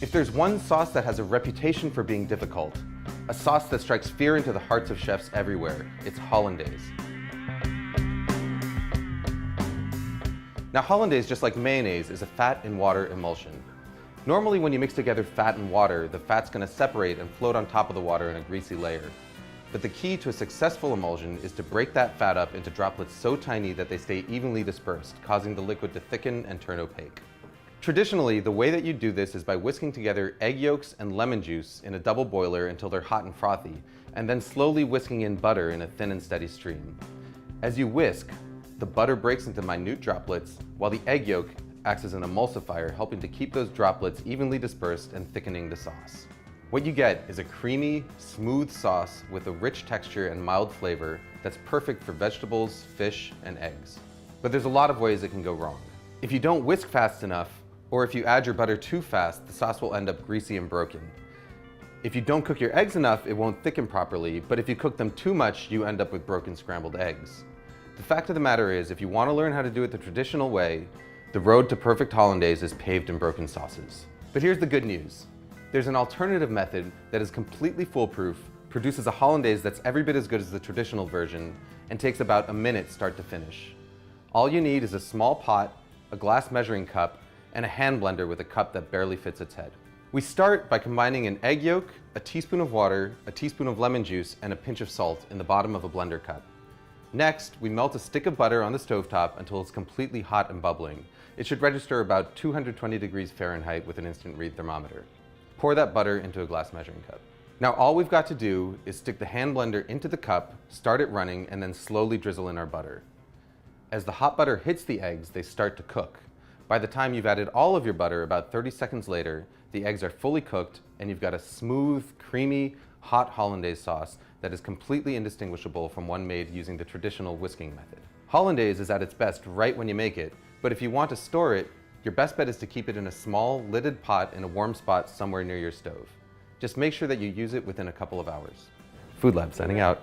If there's one sauce that has a reputation for being difficult, a sauce that strikes fear into the hearts of chefs everywhere, it's hollandaise. Now hollandaise, just like mayonnaise, is a fat and water emulsion. Normally when you mix together fat and water, the fat's going to separate and float on top of the water in a greasy layer. But the key to a successful emulsion is to break that fat up into droplets so tiny that they stay evenly dispersed, causing the liquid to thicken and turn opaque. Traditionally, the way that you do this is by whisking together egg yolks and lemon juice in a double boiler until they're hot and frothy, and then slowly whisking in butter in a thin and steady stream. As you whisk, the butter breaks into minute droplets, while the egg yolk acts as an emulsifier, helping to keep those droplets evenly dispersed and thickening the sauce. What you get is a creamy, smooth sauce with a rich texture and mild flavor that's perfect for vegetables, fish, and eggs. But there's a lot of ways it can go wrong. If you don't whisk fast enough, or if you add your butter too fast, the sauce will end up greasy and broken. If you don't cook your eggs enough, it won't thicken properly, but if you cook them too much, you end up with broken scrambled eggs. The fact of the matter is, if you want to learn how to do it the traditional way, the road to perfect hollandaise is paved in broken sauces. But here's the good news. There's an alternative method that is completely foolproof, produces a hollandaise that's every bit as good as the traditional version, and takes about a minute start to finish. All you need is a small pot, a glass measuring cup, and a hand blender with a cup that barely fits its head. We start by combining an egg yolk, a teaspoon of water, a teaspoon of lemon juice, and a pinch of salt in the bottom of a blender cup. Next, we melt a stick of butter on the stovetop until it's completely hot and bubbling. It should register about 220 degrees Fahrenheit with an instant read thermometer. Pour that butter into a glass measuring cup. Now all we've got to do is stick the hand blender into the cup, start it running, and then slowly drizzle in our butter. As the hot butter hits the eggs, they start to cook. By the time you've added all of your butter, about 30 seconds later, the eggs are fully cooked and you've got a smooth, creamy, hot hollandaise sauce that is completely indistinguishable from one made using the traditional whisking method. Hollandaise is at its best right when you make it, but if you want to store it, your best bet is to keep it in a small, lidded pot in a warm spot somewhere near your stove. Just make sure that you use it within a couple of hours. Food Lab signing out.